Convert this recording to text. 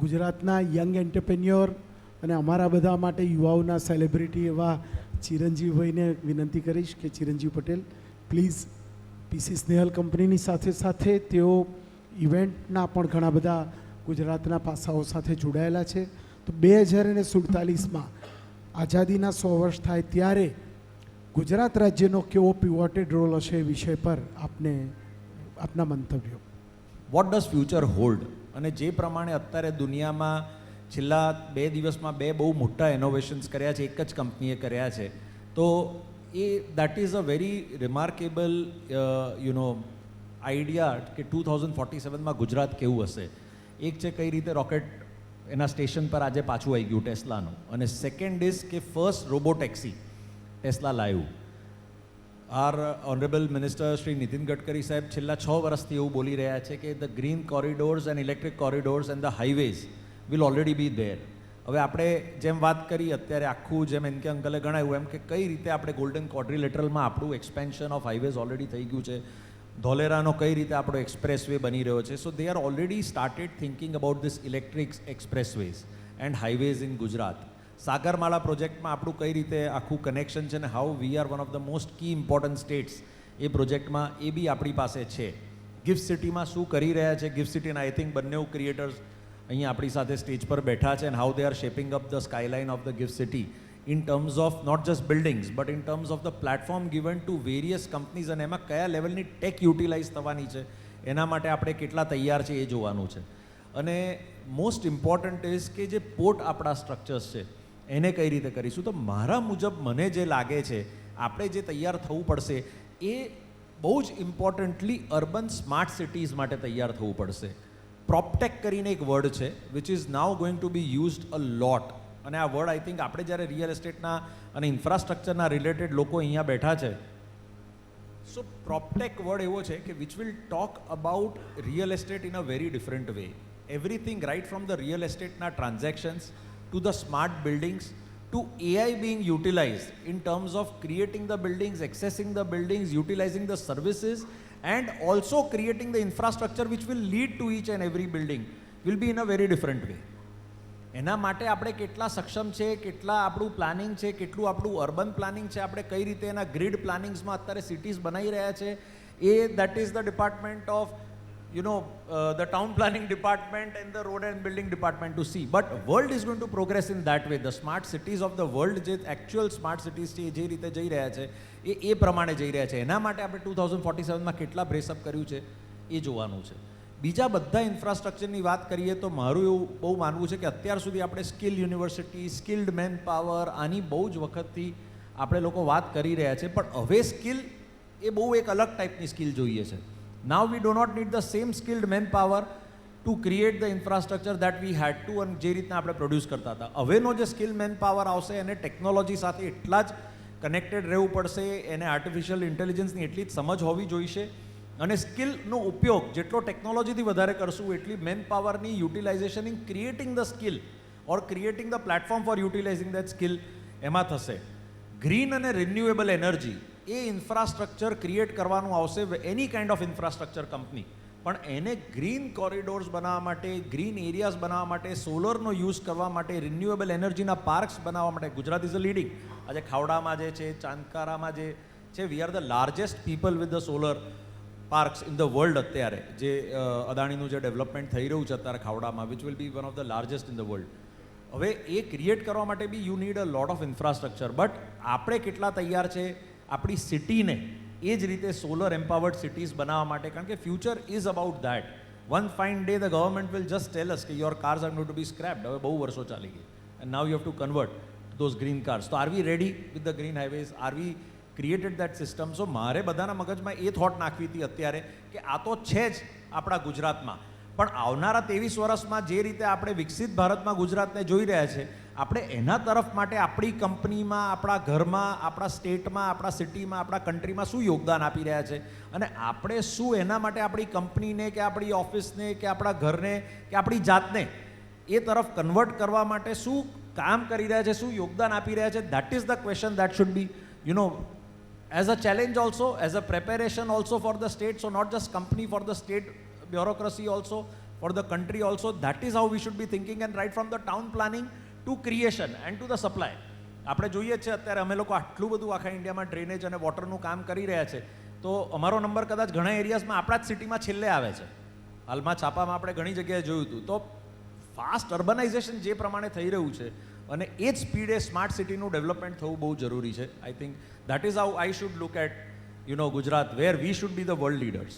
ગુજરાતના young entrepreneur અને અમારા બધા માટે યુવાઓના સેલિબ્રિટી એવા ચિરંજીવભાઈને વિનંતી કરીશ કે ચિરંજીવ પટેલ પ્લીઝ પીસી સ્નેહલ કંપનીની સાથે સાથે તેઓ ઇવેન્ટના પણ ઘણા બધા ગુજરાતના પાસાઓ સાથે જોડાયેલા છે. તો 2047માં આઝાદીના 100 વર્ષ થાય ત્યારે ગુજરાત રાજ્યનો કેવો પિવોટેડ રોલ હશે એ વિષય પર આપના મંતવ્યો. What does future hold? અને જે પ્રમાણે અત્યારે દુનિયામાં છેલ્લા 2 દિવસમાં 2 બહુ મોટા ઇનોવેશન્સ કર્યા છે, એક જ કંપનીએ કર્યા છે, તો that is a very remarkable idea કે 2047માં ગુજરાત કેવું હશે. એક છે કઈ રીતે રોકેટ એના સ્ટેશન પર આજે પાછું આવી ગયું ટેસ્લાનું, અને સેકન્ડ ઇઝ કે ફર્સ્ટ રોબો ટેક્સી ટેસ્લા લાવ્યું. Are honourable minister Shri Nitin Gadkari સાહેબ છેલ્લા 6 વર્ષથી એવું બોલી રહ્યા છે કે the green corridors and electric corridors and the highways will already be there. હવે આપણે જેમ વાત કરી અત્યારે આખું જેમ એન કે અંકલે ગણાવ્યું એમ કે કઈ રીતે આપણે ગોલ્ડન ક્વોડ્રિલેટરલમાં આપણું એક્સપેન્શન ઓફ હાઈવેઝ ઓલરેડી થઈ ગયું છે, ધોલેરાનો કઈ રીતે આપણો એક્સપ્રેસ વે બની રહ્યો છે. So they are already started thinking about this electric expressways and highways in Gujarat. Sagarmala પ્રોજેક્ટમાં આપણું કઈ રીતે આખું કનેક્શન છે ને how we are one of the most key important states એ પ્રોજેક્ટમાં એ બી આપણી પાસે છે. ગિફ્ટ સિટીમાં શું કરી રહ્યા છે ગિફ્ટ સિટીના આઈ થિંક બંને ક્રિએટર્સ અહીંયા આપણી સાથે સ્ટેજ પર બેઠા છે, and how they are shaping up the skyline of the GIFT City in terms of not just buildings but in terms of the platform given to various companies, અને એમાં કયા લેવલની ટેક યુટિલાઇઝ થવાની છે એના માટે આપણે કેટલા તૈયાર છે એ જોવાનું છે. અને મોસ્ટ ઇમ્પોર્ટન્ટ ઇઝ કે જે પોર્ટ આપણા સ્ટ્રક્ચર્સ છે એને કઈ રીતે કરીશું. તો મારા મુજબ મને જે લાગે છે આપણે જે તૈયાર થવું પડશે એ બહુ જ ઇમ્પોર્ટન્ટલી અર્બન સ્માર્ટ સિટીઝ માટે તૈયાર થવું પડશે. પ્રોપટેક કરીને એક વર્ડ છે which is now going to be used a lot, અને આ વર્ડ આઈ થિંક આપણે જ્યારે રિયલ એસ્ટેટના અને ઇન્ફ્રાસ્ટ્રક્ચરના રિલેટેડ લોકો અહીંયા બેઠા છે, સો પ્રોપટેક વર્ડ એવો છે કે which will talk about real estate in a very different way. Everything right from the real એસ્ટેટના transactions to the smart buildings, to AI being utilized in terms of creating the buildings, accessing the buildings, utilizing the services, and also creating the infrastructure which will lead to each and every building will be in a very different way. એના માટે આપણે કેટલા સક્ષમ છે, કેટલા આપણું planning છે, કેટલું આપણું અર્બન પ્લાનિંગ છે, આપણે કઈ રીતે એના ગ્રીડ પ્લાનિંગ્સમાં અત્યારે સિટીઝ બનાવી રહ્યા છે, એ that is the department of the town planning department and the road and building department to see. But world is going to progress in that way. The smart cities of the world, જે actual smart cities છે જે રીતે જઈ રહ્યા છે એ પ્રમાણે જઈ રહ્યા છે. એના માટે આપણે 2047માં કેટલા બ્રેસઅપ કર્યું છે એ જોવાનું છે. બીજા બધા ઇન્ફ્રાસ્ટ્રક્ચરની વાત કરીએ તો મારું એવું બહુ માનવું છે કે અત્યાર સુધી આપણે skill university, skilled man power, આની બહુ જ વખતથી આપણે લોકો વાત કરી રહ્યા છે, પણ હવે સ્કિલ એ બહુ એક અલગ ટાઈપની સ્કિલ જોઈએ છે. Now we do not need the same skilled manpower to create the infrastructure that we had to, અને જે રીતના આપણે પ્રોડ્યુસ કરતા હતા. હવેનો જે સ્કિલ મેનપાવર આવશે એને ટેકનોલોજી સાથે એટલા જ કનેક્ટેડ રહેવું પડશે, એને આર્ટિફિશિયલ ઇન્ટેલિજન્સની એટલી જ સમજ હોવી જોઈશે, અને સ્કિલનો ઉપયોગ જેટલો ટેકનોલોજીથી વધારે કરશું એટલી મેનપાવરની utilisation in creating the skill or creating the platform for utilising that skill એમાં થશે. ગ્રીન અને રિન્યુએબલ એનર્જી એ ઇન્ફ્રાસ્ટ્રક્ચર ક્રિએટ કરવાનું આવશે એની કાઇન્ડ ઓફ ઇન્ફ્રાસ્ટ્રક્ચર કંપની, પણ એને ગ્રીન કોરિડોર્સ બનાવવા માટે, ગ્રીન એરિયાઝ બનાવવા માટે, સોલરનો યુઝ કરવા માટે, રિન્યુએબલ એનર્જીના પાર્ક્સ બનાવવા માટે ગુજરાત ઇઝ અ લીડિંગ. આજે ખાવડામાં જે છે, ચાંદકારામાં જે છે, we are the largest people with the solar parks in the world. અત્યારે જે અદાણીનું જે ડેવલપમેન્ટ થઈ રહ્યું છે અત્યારે ખાવડામાં, which will be one of the largest in the world. હવે એ ક્રિએટ કરવા માટે be you need a lot of infrastructure, but આપણે કેટલા તૈયાર છે આપણી સિટીને એ જ રીતે સોલર એમ્પાવર્ડ સિટીઝ બનાવવા માટે, કારણ કે future is about that. One fine day the government will just tell us કે your cars are going to be scrapped. હવે બહુ વર્ષો ચાલી ગઈ, and now you have to convert those green cars. તો are we ready with the green highways? Are we created that system? So મારે બધાના મગજમાં એ થોટ નાખવી હતી અત્યારે કે આ તો છે જ આપણા ગુજરાતમાં, પણ આવનારા 23 વર્ષમાં જે રીતે આપણે વિકસિત ભારતમાં ગુજરાતને જોઈ રહ્યા છે, આપણે એના તરફ માટે આપણી કંપનીમાં, આપણા ઘરમાં, આપણા સ્ટેટમાં, આપણા સિટીમાં, આપણા કન્ટ્રીમાં શું યોગદાન આપી રહ્યા છે, અને આપણે શું એના માટે આપણી કંપનીને કે આપણી ઓફિસને કે આપણા ઘરને કે આપણી જાતને એ તરફ કન્વર્ટ કરવા માટે શું કામ કરી રહ્યા છે, શું યોગદાન આપી રહ્યા છે. That is the question that should be as a challenge also, as a preparation also for the state. So not just company, for the state bureaucracy also, for the country also. That is how we should be thinking, and right from the town planning to creation and to the supply. આપણે જોઈએ જ છે અત્યારે અમે લોકો આટલું બધું આખા ઇન્ડિયામાં ડ્રેનેજ અને વોટરનું કામ કરી રહ્યા છે, તો અમારો નંબર કદાચ ઘણા એરિયાઝમાં આપણા જ સિટીમાં છેલ્લે આવે છે. હાલમાં છાપામાં આપણે ઘણી જગ્યાએ જોયું હતું. તો ફાસ્ટ અર્બનાઇઝેશન જે પ્રમાણે થઈ રહ્યું છે અને એ જ સ્પીડે સ્માર્ટ સિટીનું ડેવલપમેન્ટ થવું બહુ જરૂરી છે. I think that is how I should look at Gujarat, where we should be the world leaders.